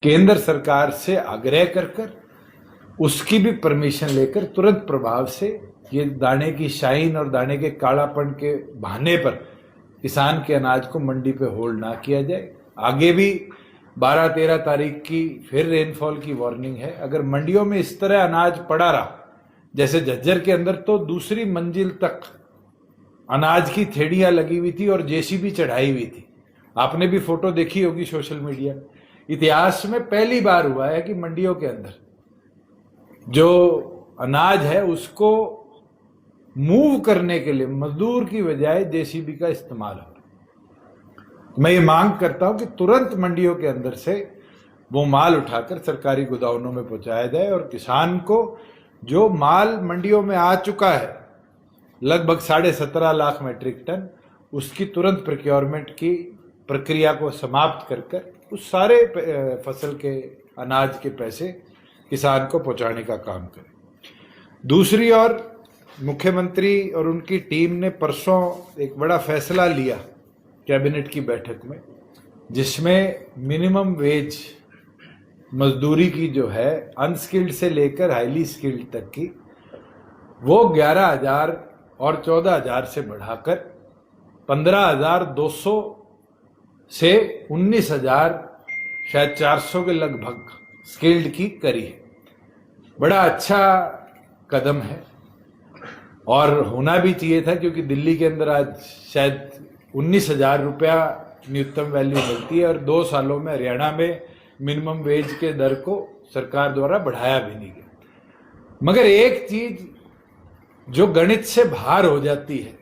केंद्र सरकार से आग्रह कर उसकी भी परमिशन लेकर तुरंत प्रभाव से ये दाने की शाइन और दाने के कालापन के बहाने पर किसान के अनाज को मंडी पे होल्ड ना किया जाए। आगे भी 12-13 तारीख की फिर रेनफॉल की वार्निंग है। अगर मंडियों में इस तरह अनाज पड़ा रहा, जैसे झज्जर के अंदर तो दूसरी मंजिल तक अनाज की थैलियां लगी हुई थी और जेसीबी चढ़ाई हुई थी, आपने भी फोटो देखी होगी सोशल मीडिया। इतिहास में पहली बार हुआ है कि मंडियों के अंदर जो अनाज है उसको मूव करने के लिए मजदूर की बजाय जेसीबी का इस्तेमाल हो। मैं ये मांग करता हूं कि तुरंत मंडियों के अंदर से वो माल उठाकर सरकारी गोदामों में पहुंचाया जाए और किसान को जो माल मंडियों में आ चुका है लगभग 17.5 लाख मैट्रिक टन, उसकी तुरंत प्रोक्योरमेंट की प्रक्रिया को समाप्त कर उस सारे फसल के अनाज के पैसे किसान को पहुंचाने का काम करें। दूसरी ओर मुख्यमंत्री और उनकी टीम ने परसों एक बड़ा फैसला लिया कैबिनेट की बैठक में, जिसमें मिनिमम वेज मजदूरी की जो है अनस्किल्ड से लेकर हाईली स्किल्ड तक की वो 11,000 और 14,000 से बढ़ाकर 15,200 से 19,000 शायद 400 के लगभग स्किल्ड की करी है। बड़ा अच्छा कदम है और होना भी चाहिए था, क्योंकि दिल्ली के अंदर आज शायद 19,000 रुपया न्यूनतम वैल्यू मिलती है और 2 सालों में हरियाणा में मिनिमम वेज के दर को सरकार द्वारा बढ़ाया भी नहीं गया। मगर एक चीज जो गणित से बाहर हो जाती है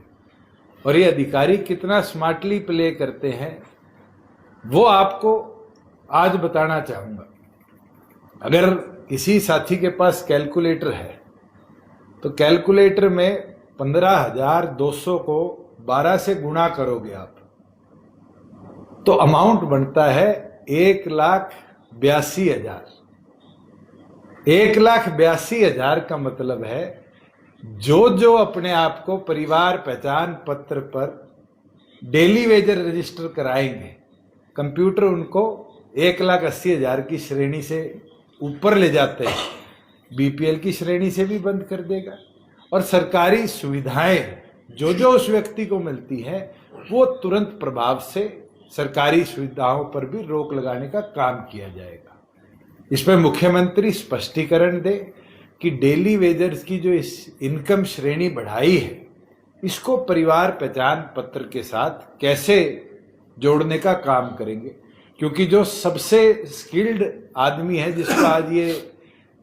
और ये अधिकारी कितना स्मार्टली प्ले करते हैं वो आपको आज बताना चाहूंगा। अगर किसी साथी के पास कैलकुलेटर है तो कैलकुलेटर में 15,200 को 12 से गुणा करोगे आप तो अमाउंट बनता है 1,82,000। 1,82,000 का मतलब है जो अपने आप को परिवार पहचान पत्र पर डेली वेजर रजिस्टर कराएंगे, कंप्यूटर उनको 1,80,000 की श्रेणी से ऊपर ले जाते हैं, बीपीएल की श्रेणी से भी बंद कर देगा। और सरकारी सुविधाएं जो उस व्यक्ति को मिलती है वो तुरंत प्रभाव से सरकारी सुविधाओं पर भी रोक लगाने का काम किया जाएगा। इस पर मुख्यमंत्री स्पष्टीकरण दे कि डेली वेजर्स की जो इस इनकम श्रेणी बढ़ाई है इसको परिवार पहचान पत्र के साथ कैसे जोड़ने का काम करेंगे, क्योंकि जो सबसे स्किल्ड आदमी है जिसको आज ये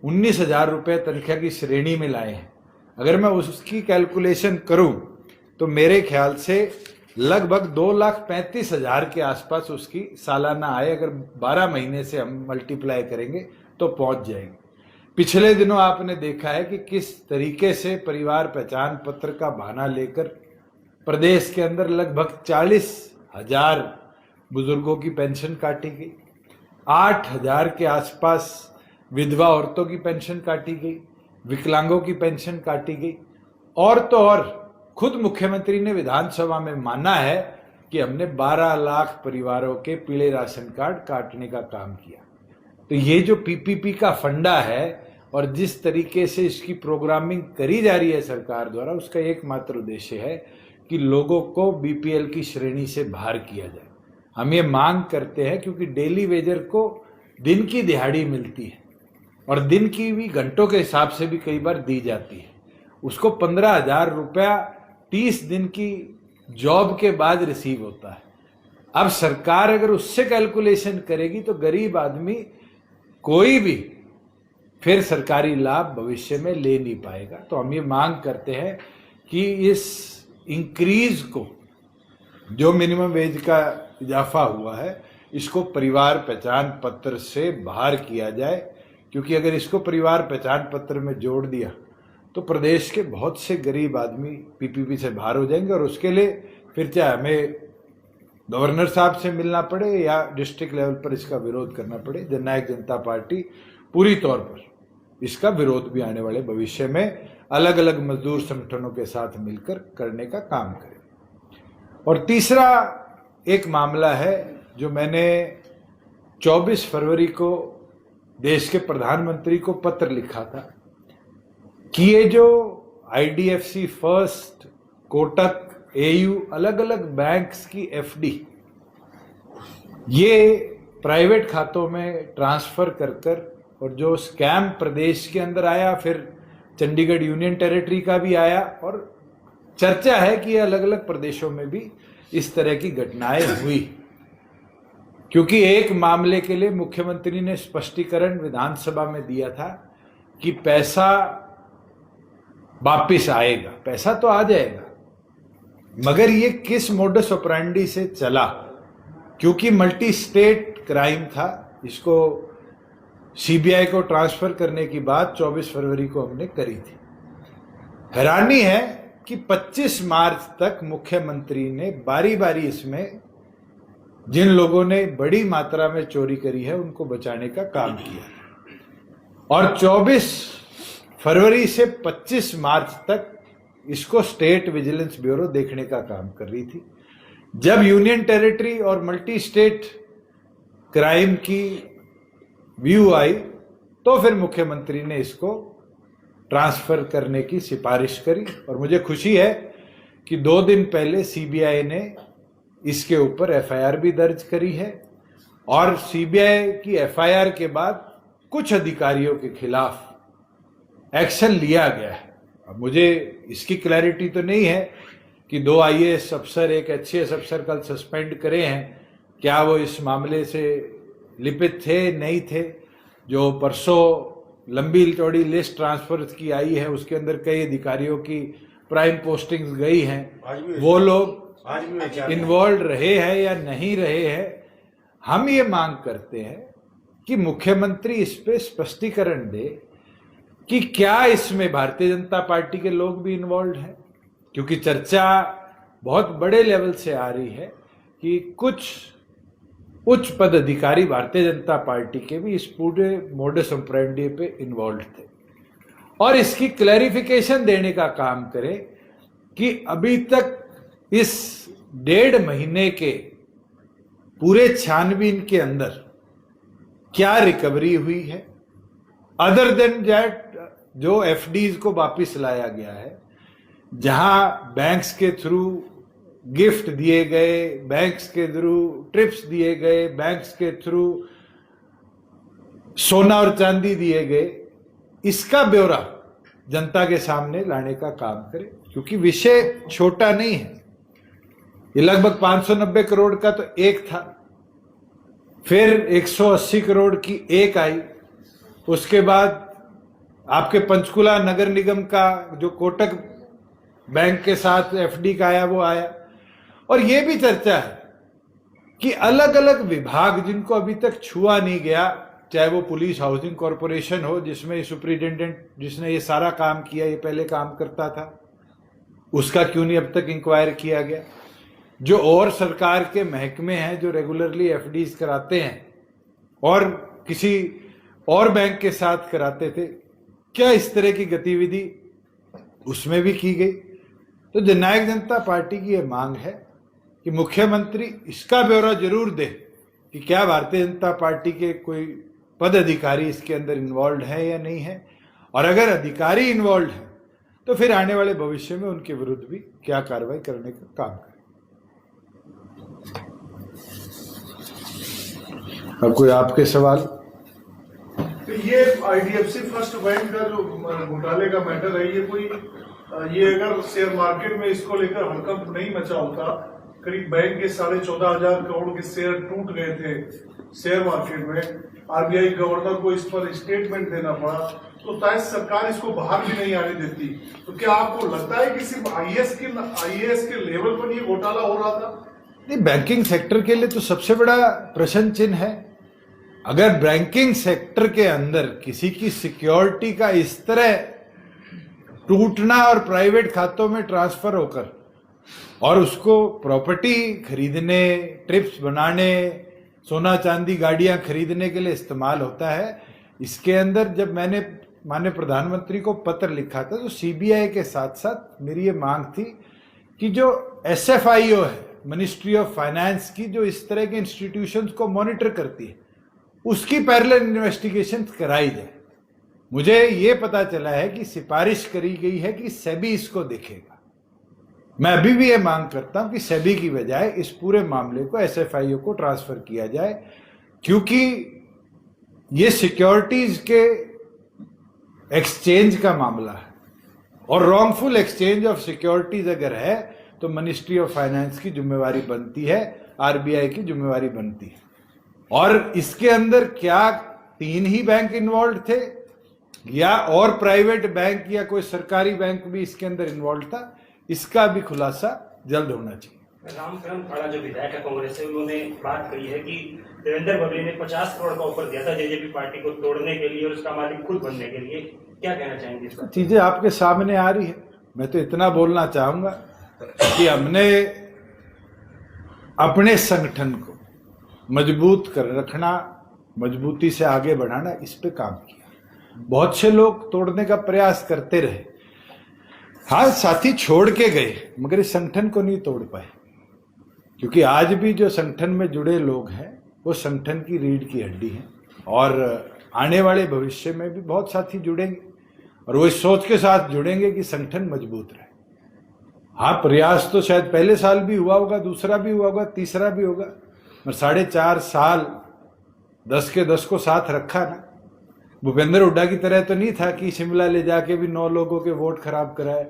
19,000 रुपये तनख्वाह की श्रेणी में लाए हैं, अगर मैं उसकी कैलकुलेशन करूं तो मेरे ख्याल से लगभग 2,35,000 के आसपास उसकी सालाना आय अगर 12 महीने से हम मल्टीप्लाई करेंगे तो पहुंच जाएगी। पिछले दिनों आपने देखा है कि किस तरीके से परिवार पहचान पत्र का बहाना लेकर प्रदेश के अंदर लगभग 40,000 बुजुर्गों की पेंशन काटी गई, 8,000 के आसपास विधवा औरतों की पेंशन काटी गई, विकलांगों की पेंशन काटी गई। और तो और खुद मुख्यमंत्री ने विधानसभा में माना है कि हमने 12 लाख परिवारों के पीले राशन कार्ड काटने का काम किया। तो ये जो पीपीपी का फंडा है और जिस तरीके से इसकी प्रोग्रामिंग करी जा रही है सरकार द्वारा, उसका एकमात्र उद्देश्य है कि लोगों को बीपीएल की श्रेणी से बाहर किया जाए। हम ये मांग करते हैं क्योंकि डेली वेजर को दिन की दिहाड़ी मिलती है और दिन की भी घंटों के हिसाब से भी कई बार दी जाती है। उसको 15,000 रुपया 30 दिन की जॉब के बाद रिसीव होता है। अब सरकार अगर उससे कैलकुलेशन करेगी तो गरीब आदमी कोई भी फिर सरकारी लाभ भविष्य में ले नहीं पाएगा। तो हम ये मांग करते हैं कि इस इंक्रीज को, जो मिनिमम वेज का इजाफा हुआ है, इसको परिवार पहचान पत्र से बाहर किया जाए, क्योंकि अगर इसको परिवार पहचान पत्र में जोड़ दिया तो प्रदेश के बहुत से गरीब आदमी पीपीपी से बाहर हो जाएंगे और उसके लिए फिर चाहे हमें गवर्नर साहब से मिलना पड़े या डिस्ट्रिक्ट लेवल पर इसका विरोध करना पड़े, जननायक जनता पार्टी पूरी तौर पर इसका विरोध भी आने वाले भविष्य में अलग अलग मजदूर संगठनों के साथ मिलकर करने का काम करे। और तीसरा एक मामला है जो मैंने 24 फरवरी को देश के प्रधानमंत्री को पत्र लिखा था कि ये जो आईडीएफसी फर्स्ट, कोटक, एयू, अलग अलग बैंक्स की एफडी ये प्राइवेट खातों में ट्रांसफर कर और जो स्कैम प्रदेश के अंदर आया, फिर चंडीगढ़ यूनियन टेरिटरी का भी आया, और चर्चा है कि अलग अलग प्रदेशों में भी इस तरह की घटनाएं हुई। क्योंकि एक मामले के लिए मुख्यमंत्री ने स्पष्टीकरण विधानसभा में दिया था कि पैसा वापिस आएगा, पैसा तो आ जाएगा, मगर ये किस मोडस ऑपरेंडी से चला, क्योंकि मल्टी स्टेट क्राइम था। इसको सीबीआई को ट्रांसफर करने की बात 24 फरवरी को हमने करी थी। हैरानी है कि 25 मार्च तक मुख्यमंत्री ने बारी बारी इसमें जिन लोगों ने बड़ी मात्रा में चोरी करी है उनको बचाने का काम किया, और 24 फरवरी से 25 मार्च तक इसको स्टेट विजिलेंस ब्यूरो देखने का काम कर रही थी। जब यूनियन टेरिटरी और मल्टी स्टेट क्राइम की व्यू आई तो फिर मुख्यमंत्री ने इसको ट्रांसफर करने की सिफारिश करी, और मुझे खुशी है कि 2 दिन पहले सीबीआई ने इसके ऊपर एफआईआर भी दर्ज करी है, और सीबीआई की एफआईआर के बाद कुछ अधिकारियों के खिलाफ एक्शन लिया गया है। अब मुझे इसकी क्लैरिटी तो नहीं है कि 2 आईएएस अफसर, एक एचसीएस अफसर कल सस्पेंड करे हैं, क्या वो इस मामले से लिपित थे, नहीं थे। जो परसों लंबी चौड़ी लिस्ट ट्रांसफर की आई है उसके अंदर कई अधिकारियों की प्राइम पोस्टिंग्स गई हैं, वो लोग इन्वॉल्व रहे हैं या नहीं रहे हैं। हम ये मांग करते हैं कि मुख्यमंत्री इस पे स्पष्टीकरण दे कि क्या इसमें भारतीय जनता पार्टी के लोग भी इन्वॉल्व हैं, क्योंकि चर्चा बहुत बड़े लेवल से आ रही है कि कुछ उच्च पद अधिकारी भारतीय जनता पार्टी के भी इस पूरे मोडस ऑपरेंडी पे इन्वॉल्व थे, और इसकी क्लैरिफिकेशन देने का काम करे कि अभी तक इस 1.5 महीने के पूरे छानबीन के अंदर क्या रिकवरी हुई है, अदर देन दैट जो एफडीज को वापिस लाया गया है, जहां बैंक्स के थ्रू गिफ्ट दिए गए, बैंक्स के थ्रू ट्रिप्स दिए गए, बैंक्स के थ्रू सोना और चांदी दिए गए, इसका ब्यौरा जनता के सामने लाने का काम करे, क्योंकि विषय छोटा नहीं है। ये लगभग 590 करोड़ का तो एक था, फिर 180 करोड़ की एक आई, उसके बाद आपके पंचकुला नगर निगम का जो कोटक बैंक के साथ एफडी का आया वो आया, और ये भी चर्चा है कि अलग अलग विभाग जिनको अभी तक छुआ नहीं गया, चाहे वो पुलिस हाउसिंग कॉरपोरेशन हो जिसमें सुपरिटेंडेंट जिसने ये सारा काम किया, ये पहले काम करता था, उसका क्यों नहीं अब तक इंक्वायर किया गया। जो और सरकार के महकमे हैं जो रेगुलरली एफडीज कराते हैं और किसी और बैंक के साथ कराते थे, क्या इस तरह की गतिविधि उसमें भी की गई। तो जननायक जनता पार्टी की यह मांग है कि मुख्यमंत्री इसका ब्यौरा जरूर दे कि क्या भारतीय जनता पार्टी के कोई पद अधिकारी इसके अंदर इन्वॉल्व है या नहीं है, और अगर अधिकारी इन्वॉल्व है तो फिर आने वाले भविष्य में उनके विरुद्ध भी क्या कार्रवाई करने का काम करें। अब कोई आपके सवाल? तो ये आईडीएफसी फर्स्ट बैंक का जो घोटाले का मैटर है, ये अगर शेयर मार्केट में इसको लेकर हड़कंप नहीं मचा होता, करीब बैंक के 14,500 करोड़ के शेयर टूट गए थे शेयर मार्केट में, आरबीआई गवर्नर को इस पर स्टेटमेंट देना पड़ा, तो शायद सरकार इसको बाहर भी नहीं आने देती। तो क्या आपको लगता है कि सिर्फ आईएएस के लेवल पर ये घोटाला हो रहा था? नहीं, बैंकिंग सेक्टर के लिए तो सबसे बड़ा प्रश्न चिन्ह है। अगर बैंकिंग सेक्टर के अंदर किसी की सिक्योरिटी का इस तरह टूटना और प्राइवेट खातों में ट्रांसफर होकर और उसको प्रॉपर्टी खरीदने, ट्रिप्स बनाने, सोना चांदी गाड़ियां खरीदने के लिए इस्तेमाल होता है, इसके अंदर जब मैंने माननीय प्रधानमंत्री को पत्र लिखा था तो सीबीआई के साथ साथ मेरी ये मांग थी कि जो एसएफआईओ है, मिनिस्ट्री ऑफ फाइनेंस की, जो इस तरह के इंस्टीट्यूशंस को मॉनिटर करती है, उसकी पैरेलल इन्वेस्टिगेशन कराई जाए। मुझे ये पता चला है कि सिफारिश करी गई है कि सेबी इसको देखेगा। मैं अभी भी ये मांग करता हूं कि सेबी की बजाय इस पूरे मामले को एसएफआईओ को ट्रांसफर किया जाए, क्योंकि ये सिक्योरिटीज के एक्सचेंज का मामला है और रॉन्गफुल एक्सचेंज ऑफ सिक्योरिटीज अगर है तो मिनिस्ट्री ऑफ फाइनेंस की जिम्मेवारी बनती है, आरबीआई की जिम्मेवारी बनती है। और इसके अंदर क्या 3 ही बैंक इन्वॉल्व थे या और प्राइवेट बैंक या कोई सरकारी बैंक भी इसके अंदर इन्वॉल्व था, इसका भी खुलासा जल्द होना चाहिए। रामकरण खाड़ा जो विधायक है कांग्रेस से, उन्होंने बात कही है कि देवेंद्र भगली ने 50 करोड़ का ऑफर दिया था जेजेपी पार्टी को तोड़ने के लिए और उसका मालिक खुद बनने के लिए। क्या कहना चाहेंगे इस पर? चीजें आपके सामने आ रही है। मैं तो इतना बोलना चाहूंगा कि हमने अपने संगठन को मजबूत कर रखना, मजबूती से आगे बढ़ाना, इस पे काम किया। बहुत से लोग तोड़ने का प्रयास करते रहे, हाँ साथी छोड़ के गए, मगर इस संगठन को नहीं तोड़ पाए, क्योंकि आज भी जो संगठन में जुड़े लोग हैं वो संगठन की रीढ़ की हड्डी हैं और आने वाले भविष्य में भी बहुत साथी जुड़ेंगे और वो इस सोच के साथ जुड़ेंगे कि संगठन मजबूत रहे। हाँ, प्रयास तो शायद पहले साल भी हुआ होगा, दूसरा भी हुआ होगा, तीसरा भी होगा, और 4.5 साल 10 के 10 को साथ रखा ना। भूपेंद्र हुड्डा की तरह तो नहीं था कि शिमला ले जाके भी 9 लोगों के वोट खराब कराए।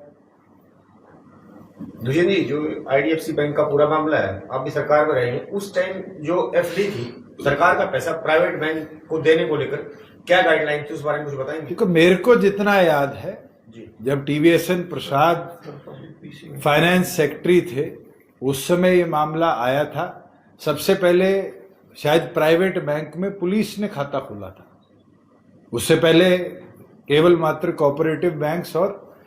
दुष्यंत जी, जो आईडीएफसी बैंक का पूरा मामला है, आप भी सरकार में रहे हैं, उस टाइम जो एफडी थी, सरकार का पैसा प्राइवेट बैंक को देने को लेकर क्या गाइडलाइन थी, उस बारे में कुछ बताएंगे? क्योंकि मेरे को जितना याद है जी, जब टीवीएसएन प्रसाद फाइनेंस सेक्रेटरी थे उस समय ये मामला आया था। सबसे पहले शायद प्राइवेट बैंक में पुलिस ने खाता खोला था, उससे पहले केवल मात्र कोऑपरेटिव बैंक्स और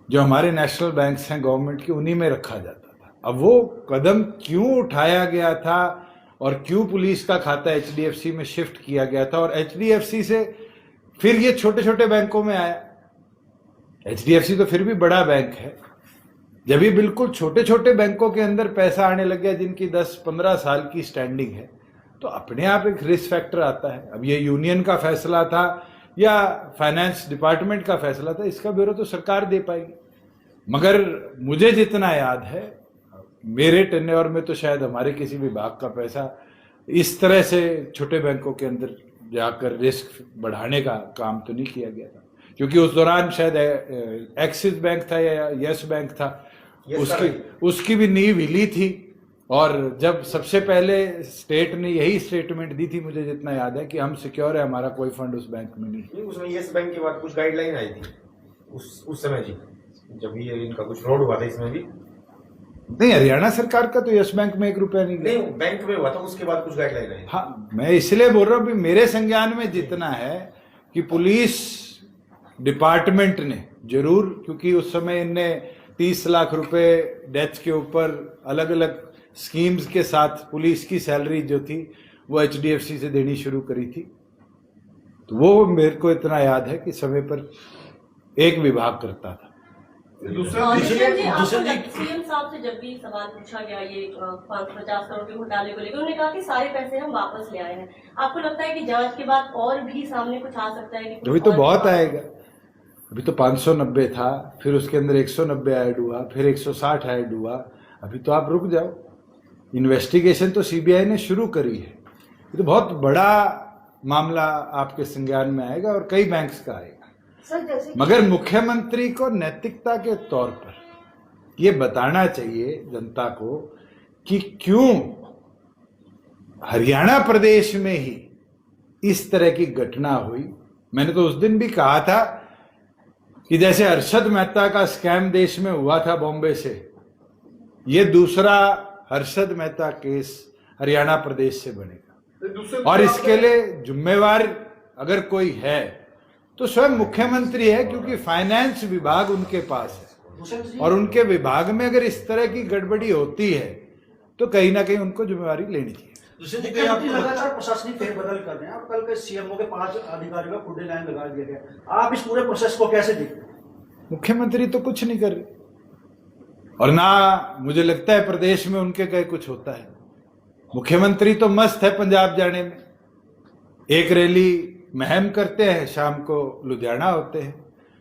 जो हमारे नेशनल बैंक्स हैं गवर्नमेंट की, उन्हीं में रखा जाता था। अब वो कदम क्यों उठाया गया था और क्यों पुलिस का खाता एचडीएफसी में शिफ्ट किया गया था और एचडीएफसी से फिर ये छोटे छोटे बैंकों में आया। एचडीएफसी तो फिर भी बड़ा बैंक है। जब ये बिल्कुल छोटे छोटे बैंकों के अंदर पैसा आने लग गया जिनकी 10-15 साल की स्टैंडिंग है, तो अपने आप एक रिस्क फैक्टर आता है। अब ये यूनियन का फैसला था या फाइनेंस डिपार्टमेंट का फैसला था, इसका ब्यौरा तो सरकार दे पाएगी। मगर मुझे जितना याद है, मेरे टेन्योर में तो शायद हमारे किसी विभाग का पैसा इस तरह से छोटे बैंकों के अंदर जाकर रिस्क बढ़ाने का काम तो नहीं किया गया था, क्योंकि उस दौरान शायद एक्सिस बैंक था या यस बैंक था, उसकी भी नींव हिली थी। और जब सबसे पहले स्टेट ने यही स्टेटमेंट दी थी, मुझे जितना याद है, कि हम सिक्योर है, हमारा कोई फंड उस बैंक में नहीं। उसमें यस बैंक के बाद कुछ गाइडलाइन आई थी उस समय जी, जब ये इनका कुछ फ्रॉड हुआ था, इसमें भी नहीं, हरियाणा सरकार का तो यस बैंक में 1 रुपया नहीं गया। नहीं, बैंक में हुआ था, उसके बाद कुछ गाइडलाइन आई। हाँ, मैं इसलिए बोल रहा हूँ कि मेरे संज्ञान में जितना है कि पुलिस डिपार्टमेंट ने जरूर, क्योंकि उस समय इनने 30 लाख रुपए डेथ के ऊपर अलग अलग स्कीम्स के साथ पुलिस की सैलरी जो थी वो एचडीएफसी से देनी शुरू करी थी, तो वो मेरे को इतना याद है कि समय पर एक विभाग करता था। सीएम साहब से जब भी सवाल पूछा गया ये 50 करोड़ के घोटाले को लेकर, उन्होंने कहा कि सारे पैसे हम वापस ले आए हैं। आपको लगता है कि जांच के बाद और भी सामने कुछ आ सकता है? कि अभी तो बहुत आएगा। अभी तो 590 था, फिर उसके अंदर 190 ऐड हुआ, फिर 160 ऐड हुआ। अभी तो आप रुक जाओ, इन्वेस्टिगेशन तो सीबीआई ने शुरू करी है। ये तो बहुत बड़ा मामला आपके संज्ञान में आएगा और कई बैंक्स का आएगा। मगर मुख्यमंत्री को नैतिकता के तौर पर ये बताना चाहिए जनता को कि क्यों हरियाणा प्रदेश में ही इस तरह की घटना हुई। मैंने तो उस दिन भी कहा था कि जैसे हर्षद मेहता का स्कैम देश में हुआ था बॉम्बे से, ये दूसरा हर्षद मेहता केस हरियाणा प्रदेश से बनेगा। और इसके लिए जिम्मेवार अगर कोई है तो स्वयं मुख्यमंत्री है, क्योंकि फाइनेंस विभाग उनके पास है और उनके विभाग में अगर इस तरह की गड़बड़ी होती है तो कहीं ना कहीं उनको जिम्मेवारी लेनी चाहिए। लगातार प्रशासनिक फेरबदल कर रहे हैं। आप कल के सीएमओ के 5 अधिकारियों का खुडे लाइन लगा दिया गया। आप इस पूरे प्रोसेस को कैसे देखते हैं? मुख्यमंत्री तो कुछ नहीं कर रहे और ना मुझे लगता है प्रदेश में उनके कहीं कुछ होता है। मुख्यमंत्री तो मस्त है पंजाब जाने में, एक रैली महम करते हैं, शाम को लुधियाना होते हैं,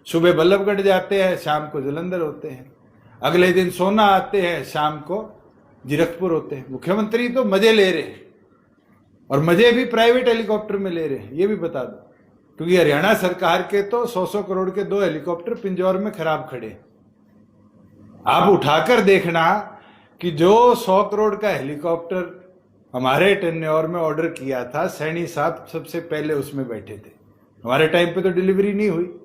सुबह बल्लभगढ़ जाते हैं, शाम को जलंधर होते हैं, अगले दिन सोना आते हैं, शाम को जीरकपुर होते हैं। मुख्यमंत्री तो मजे ले रहे हैं, और मजे भी प्राइवेट हेलीकॉप्टर में ले रहे हैं, ये भी बता दो, क्योंकि हरियाणा सरकार के तो 100-100 करोड़ के 2 हेलीकॉप्टर पिंजौर में खराब खड़े हैं। आप उठाकर देखना कि जो 100 करोड़ का हेलीकॉप्टर हमारे टेन्योर में ऑर्डर किया था, सैनी साहब सबसे पहले उसमें बैठे थे, हमारे टाइम पे तो डिलीवरी नहीं हुई।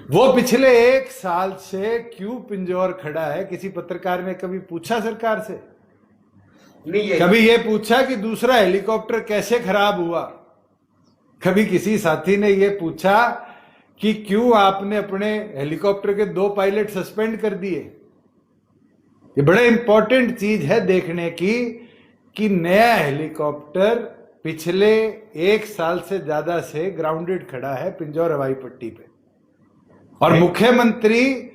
वो पिछले 1 साल से क्यों पिंजौर खड़ा है? किसी पत्रकार ने कभी पूछा सरकार से? नहीं, कभी ये पूछा कि दूसरा हेलीकॉप्टर कैसे खराब हुआ? कभी किसी साथी ने ये पूछा कि क्यों आपने अपने हेलीकॉप्टर के 2 पायलट सस्पेंड कर दिए? ये बड़ा इंपॉर्टेंट चीज है देखने की कि नया हेलीकॉप्टर पिछले 1 साल से ज्यादा से ग्राउंडेड खड़ा है पिंजौर हवाई पट्टी पे, और मुख्यमंत्री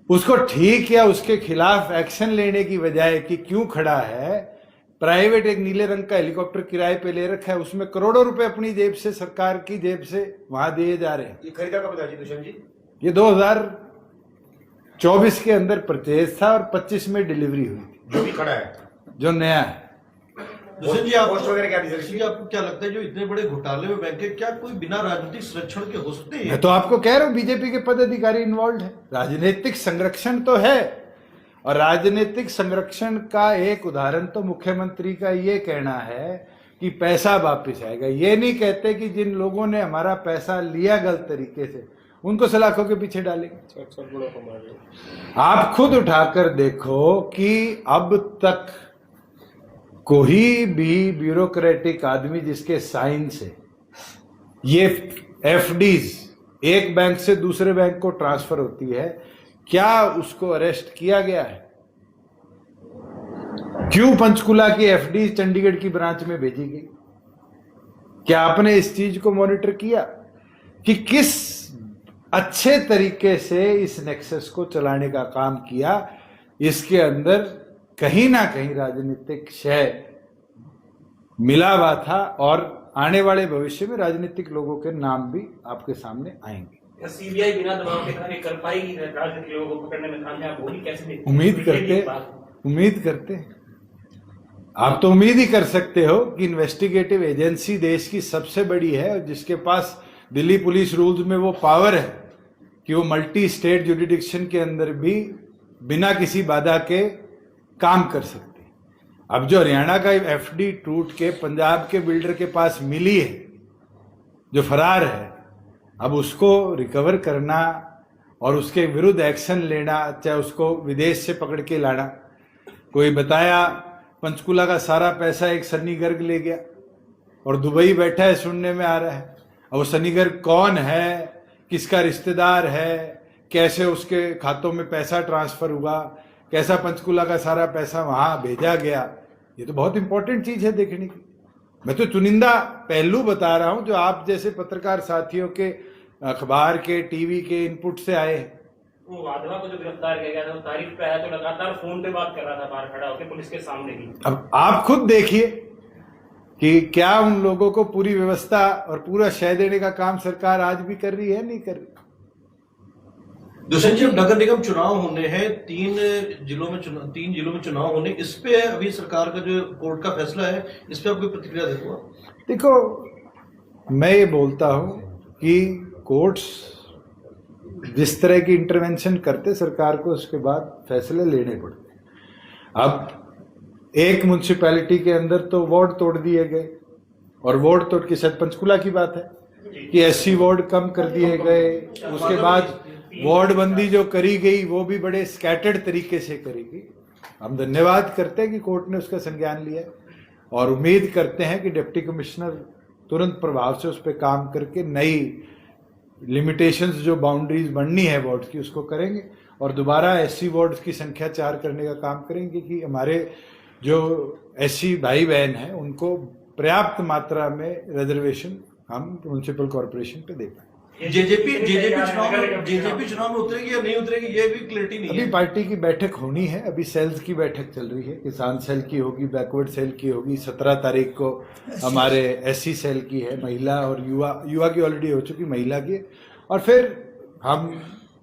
उसको ठीक या उसके खिलाफ एक्शन लेने की बजाय कि क्यों खड़ा है, प्राइवेट एक नीले रंग का हेलीकॉप्टर किराए पे ले रखा है, उसमें करोड़ों रुपए अपनी जेब से, सरकार की जेब से वहां दिए जा रहे हैं। ये खरीदा कब था जी दुष्यंत जी? ये 2024 के अंदर परचेज था और 25 में डिलीवरी हुई थी, जो भी खड़ा है, जो नया है। दुष्यंत जी, आप पोस्ट वगैरह क्या दीजिए? जी, आपको क्या लगता है जो इतने बड़े घोटाले में बैंक है, क्या कोई बिना राजनीतिक संरक्षण के हो सकते हैं? मैं तो आपको कह रहा हूं बीजेपी के पदाधिकारी इन्वॉल्व है। राजनीतिक संरक्षण तो है, और राजनीतिक संरक्षण का एक उदाहरण तो मुख्यमंत्री का ये कहना है कि पैसा वापस आएगा। ये नहीं कहते कि जिन लोगों ने हमारा पैसा लिया गलत तरीके से, उनको सलाखों के पीछे डालेंगे। आप खुद उठाकर देखो कि अब तक कोई भी ब्यूरोक्रेटिक आदमी जिसके साइन से ये एफडीज एक बैंक से दूसरे बैंक को ट्रांसफर होती है, क्या उसको अरेस्ट किया गया है? क्यों पंचकुला की एफडी चंडीगढ़ की ब्रांच में भेजी गई? क्या आपने इस चीज को मॉनिटर किया कि किस अच्छे तरीके से इस नेक्सस को चलाने का काम किया? इसके अंदर कहीं ना कहीं राजनीतिक शय मिला हुआ था, और आने वाले भविष्य में राजनीतिक लोगों के नाम भी आपके सामने आएंगे। सीबीआई बिना दबाव के कार्य कर पाएगी? राजनीतिक लोगों को पकड़ने में कामयाब होगी? कैसे देखते हैं? उम्मीद करते हैं। आप तो उम्मीद ही कर सकते हो कि इन्वेस्टिगेटिव एजेंसी देश की सबसे बड़ी है, और जिसके पास दिल्ली पुलिस रूल्स में वो पावर है कि वो मल्टी स्टेट जुडिडिक्शन के अंदर भी बिना किसी बाधा के काम कर सकती। अब जो हरियाणा का एफडी टूट के पंजाब के बिल्डर के पास मिली है, जो फरार है, अब उसको रिकवर करना और उसके विरुद्ध एक्शन लेना, चाहे उसको विदेश से पकड़ के लाना। कोई बताया पंचकुला का सारा पैसा एक सन्नी गर्ग ले गया और दुबई बैठा है, सुनने में आ रहा है। अब वो सन्नी गर्ग कौन है, किसका रिश्तेदार है, कैसे उसके खातों में पैसा ट्रांसफर हुआ, कैसा पंचकुला का सारा पैसा वहां भेजा गया, ये तो बहुत इंपॉर्टेंट चीज है देखने की। मैं तो चुनिंदा पहलू बता रहा हूं जो आप जैसे पत्रकार साथियों के, अखबार के, टीवी के इनपुट से आए हैं। वो वाधवा को जो गिरफ्तार किया गया था, वो तारीफ पे आया तो लगातार फोन पे बात कर रहा था बाहर खड़ा होकर पुलिस के सामने ही। अब आप खुद देखिए कि क्या उन लोगों को पूरी व्यवस्था और पूरा शय देने का काम सरकार आज भी कर रही है, नहीं कर रही? दुष्यंत जी, नगर निगम चुनाव होने हैं, 3 जिलों में चुनाव होने, इस पे अभी सरकार का जो कोर्ट का फैसला है, इस पे आपकी प्रतिक्रिया देखो। देखो, मैं ये बोलता हूं कि कोर्ट्स जिस तरह की इंटरवेंशन करते, सरकार को उसके बाद फैसले लेने पड़ते। अब एक म्युनिसिपैलिटी के अंदर तो वार्ड तोड़ दिए गए, और वार्ड तोड़ के शायद पंचकुला की बात है कि एससी वार्ड कम कर दिए गए। उसके बाद वार्ड बंदी जो करी गई वो भी बड़े स्कैटर्ड तरीके से करी गई। हम धन्यवाद करते हैं कि कोर्ट ने उसका संज्ञान लिया, और उम्मीद करते हैं कि डिप्टी कमिश्नर तुरंत प्रभाव से उस पर काम करके नई लिमिटेशंस, जो बाउंड्रीज बननी है वार्ड की, उसको करेंगे, और दोबारा एससी वार्ड्स की संख्या 4 करने का काम करेंगे कि हमारे जो एससी भाई बहन हैं उनको पर्याप्त मात्रा में रिजर्वेशन हम म्युनिसिपल कॉरपोरेशन पे दे पाए। जेजेपी चुनाव में उतरेगी या नहीं उतरेगी ये भी क्लियरिटी नहीं अभी है। पार्टी की बैठक होनी है, अभी सेल्स की बैठक चल रही है, किसान सेल की होगी, बैकवर्ड सेल की होगी, 17 तारीख को हमारे एससी सेल की है, महिला और युवा की ऑलरेडी हो चुकी, महिला की, और फिर हम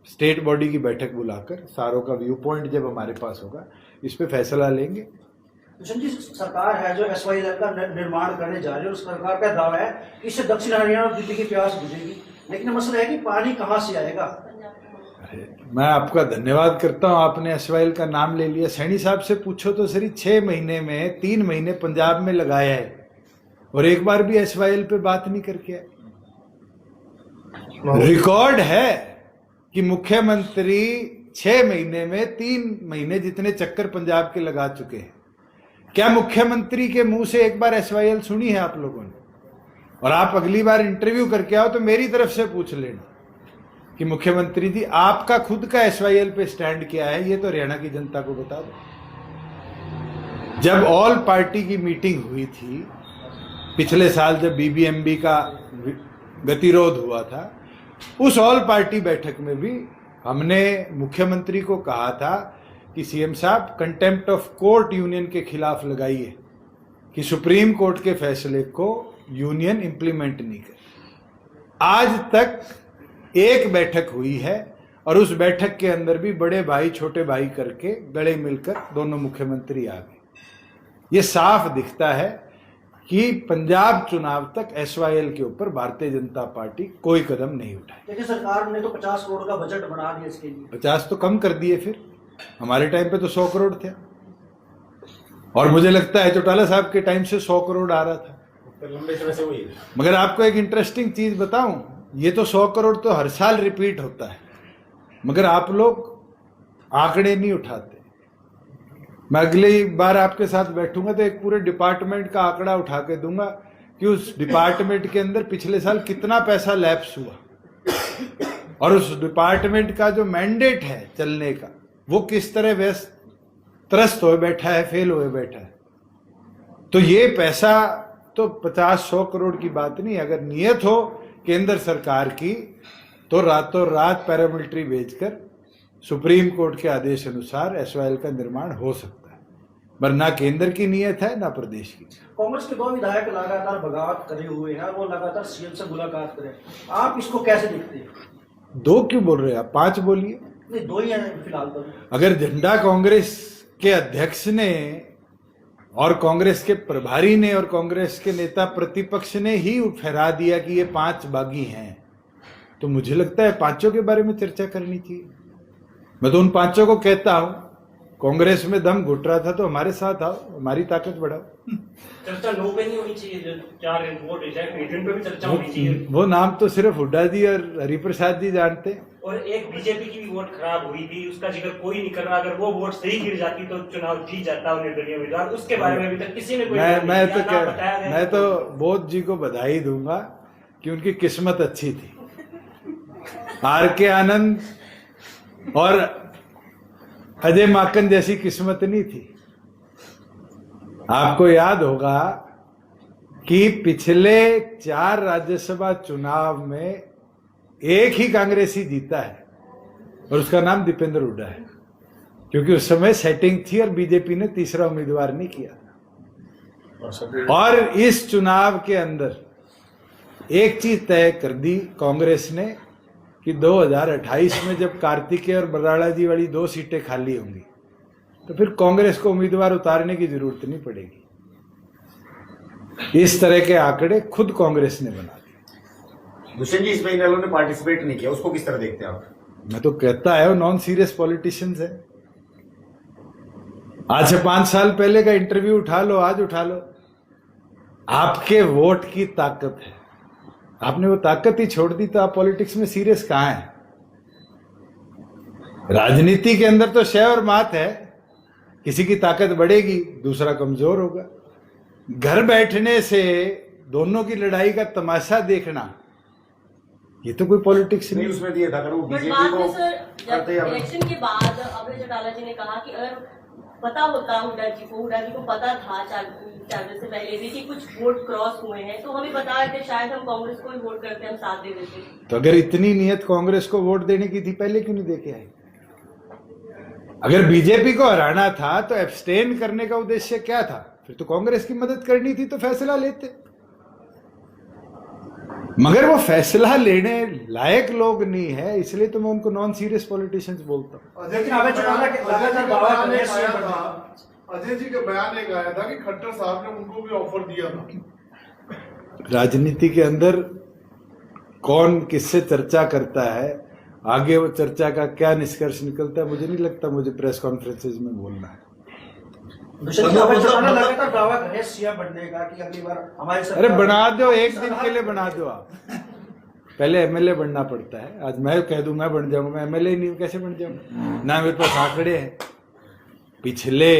स्टेट बॉडी की बैठक बुलाकर सारों का व्यू पॉइंट जब हमारे पास होगा इस पे फैसला लेंगे। किशन जी, सरकार है जो SYL का निर्माण करने जा रही है, उस सरकार का दावा है कि इससे दक्षिण हरियाणा और दिल्ली की प्यास बुझेगी, लेकिन मसला है कि पानी कहाँ से आएगा। अरे मैं आपका धन्यवाद करता हूं, आपने SYL का नाम ले लिया। सैनी साहब से पूछो तो सही, 6 महीने में 3 महीने पंजाब में लगाया है और एक बार भी SYL पे बात नहीं करके आए। रिकॉर्ड है कि मुख्यमंत्री 6 महीने में 3 महीने जितने चक्कर पंजाब के लगा चुके हैं। क्या मुख्यमंत्री के मुंह से एक बार SYL सुनी है आप लोगों ने? और आप अगली बार इंटरव्यू करके आओ तो मेरी तरफ से पूछ लेना कि मुख्यमंत्री जी आपका खुद का SYL पे स्टैंड क्या है, ये तो हरियाणा की जनता को बता दो। जब ऑल पार्टी की मीटिंग हुई थी पिछले साल, जब BBMB का गतिरोध हुआ था, उस ऑल पार्टी बैठक में भी हमने मुख्यमंत्री को कहा था कि CM साहब कंटेम्प्ट ऑफ कोर्ट यूनियन के खिलाफ लगाइए कि सुप्रीम कोर्ट के फैसले को यूनियन इंप्लीमेंट नहीं कर। आज तक एक बैठक हुई है और उस बैठक के अंदर भी बड़े भाई छोटे भाई करके गले मिलकर दोनों मुख्यमंत्री आ गए। ये साफ दिखता है कि पंजाब चुनाव तक SYL के ऊपर भारतीय जनता पार्टी कोई कदम नहीं उठाए। लेकिन सरकार ने तो 50 करोड़ का बजट बना दिया इसके लिए। 50 तो कम कर दिए, फिर हमारे टाइम पे तो 100 करोड़ थे, और मुझे लगता है चौटाला साहब के टाइम से 100 करोड़ आ रहा था। लंबे समय से वही। मगर आपको एक इंटरेस्टिंग चीज बताऊं, ये तो 100 करोड़ तो हर साल रिपीट होता है, मगर आप लोग आंकड़े नहीं उठाते। मैं अगली बार आपके साथ बैठूंगा तो एक पूरे डिपार्टमेंट का आंकड़ा उठा के दूंगा कि उस डिपार्टमेंट के अंदर पिछले साल कितना पैसा लैप्स हुआ, और उस डिपार्टमेंट का जो मैंडेट है चलने का वो किस तरह व्यस्त त्रस्त हुए बैठा है, फेल हुए बैठा है। तो ये पैसा तो 50-100 करोड़ की बात नहीं। अगर नियत हो केंद्र सरकार की तो रातों रात पैरामिलिट्री भेजकर सुप्रीम कोर्ट के आदेश अनुसार SYL का निर्माण हो सकता है, पर ना केंद्र की नियत है ना प्रदेश की। कांग्रेस के 2 विधायक लगातार बगावत करे हुए हैं, वो लगातार CM से मुलाकात करें, आप इसको कैसे देखते हैं? 2 क्यों बोल रहे हैं आप? 5 बोलिए। नहीं, 2 ही हैं फिलहाल तो। अगर झंडा कांग्रेस के अध्यक्ष ने और कांग्रेस के प्रभारी ने और कांग्रेस के नेता प्रतिपक्ष ने ही फहरा दिया कि ये 5 बागी हैं, तो मुझे लगता है 5 के बारे में चर्चा करनी चाहिए। मैं तो उन 5 को कहता हूं, कांग्रेस में दम घुट रहा था तो हमारे साथ आओ, हमारी ताकत बढ़ाओ। चर्चा नो पे नहीं होनी चाहिए, जो 4 वोट रिजेक्ट हुए इन पे भी चर्चा होनी चाहिए। वो नाम तो सिर्फ हुड्डा जी और हरिप्रसाद जी जानते हैं। और एक बीजेपी की भी वोट खराब हुई थी, उसका जिक्र कोई नहीं कर रहा। अगर वो वोट सही गिर जाती तो चुनाव जीत जाता निर्दलीय उम्मीदवार, उसके बारे में अभी तक किसी ने कोई मैं तो बोध जी को बधाई दूंगा कि उनकी किस्मत अच्छी थी। RK आनंद और अजय माकन जैसी किस्मत नहीं थी। आपको याद होगा कि पिछले 4 राज्यसभा चुनाव में एक ही कांग्रेसी जीता है और उसका नाम दीपेंद्र हुड्डा है, क्योंकि उस समय सेटिंग थी और बीजेपी ने तीसरा उम्मीदवार नहीं किया। और इस चुनाव के अंदर एक चीज तय कर दी कांग्रेस ने कि 2028 में जब कार्तिकेय और बराड़ा जी वाली 2 सीटें खाली होंगी तो फिर कांग्रेस को उम्मीदवार उतारने की जरूरत नहीं पड़ेगी। इस तरह के आंकड़े खुद कांग्रेस ने बना दिए। दुष्यंत जी, इसमें इन वालों ने पार्टिसिपेट नहीं किया, उसको किस तरह देखते हैं आप? मैं तो कहता है वो नॉन सीरियस पॉलिटिशियंस है। आज से 5 साल पहले का इंटरव्यू उठा लो, आज उठा लो, आपके वोट की ताकत है। आपने वो ताकत ही छोड़ दी तो आप पॉलिटिक्स में सीरियस कहां हैं? राजनीति के अंदर तो शय और मात है, किसी की ताकत बढ़ेगी दूसरा कमजोर होगा। घर बैठने से दोनों की लड़ाई का तमाशा देखना, ये तो कोई पॉलिटिक्स नहीं। उसमें दिया था अगर वो बट बीजेपी बाद को में सर, जब करते या इलेक्शन के बाद अभय चौटाला जी ने कहा कि अगर पता होता हुड्डा जी को पता था कैबिनेट से पहले भी कि कुछ वोट क्रॉस हुए हैं, तो हमें बता रहे थे शायद हम कांग्रेस को ही वोट करते, हम साथ दे देते। तो अगर इतनी नियत कांग्रेस को वोट देने की थी, पहले क्यों नहीं देके आए? अगर बीजेपी को हराना था तो एब्सटेन करने का उद्देश्य क्या था? फिर तो कांग्रेस की मदद करनी थी, तो फैसला लेते। मगर वो फैसला लेने लायक लोग नहीं है, इसलिए तो मैं उनको नॉन सीरियस पॉलिटिशियंस बोलता हूँ। लेकिन अभय चौटाला के लगातार दावा कर रहे हैं सीएम बनने का। अजय जी का बयान एक आया था कि खट्टर साहब ने उनको भी ऑफर दिया था। राजनीति के अंदर कौन किससे चर्चा करता है, आगे वो चर्चा का क्या निष्कर्ष निकलता है, मुझे नहीं लगता मुझे प्रेस कॉन्फ्रेंसेज में बोलना है। अभय चौटाला लगातार दावा कर रहे हैं सीएम बनने का कि अगली बार हमारी सरकार। अरे बना दो, एक दिन के लिए बना दो आप। पहले एमएलए बनना पड़ता है। आज मैं कह दूं मैं बन जाऊंगा, मैं एमएलए नहीं हूं, कैसे बन जाऊंगा? ना मेरे पास आंकड़े हैं। पिछले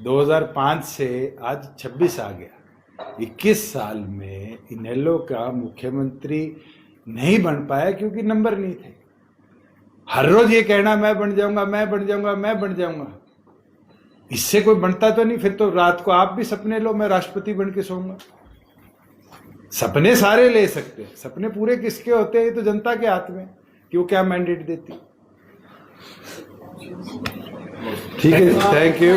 2005 से आज 26 आ गया, 21 साल में इनेलो का मुख्यमंत्री नहीं बन पाया क्योंकि नंबर नहीं थे। हर रोज ये कहना मैं बन जाऊंगा, मैं बन जाऊंगा, मैं बन जाऊंगा, इससे कोई बनता तो नहीं। फिर तो रात को आप भी सपने लो मैं राष्ट्रपति बन के सोऊंगा। सपने सारे ले सकते हैं, सपने पूरे किसके होते हैं? ये तो जनता के हाथ में कि वो क्या मैंडेट देती। ठीक है, थैंक यू।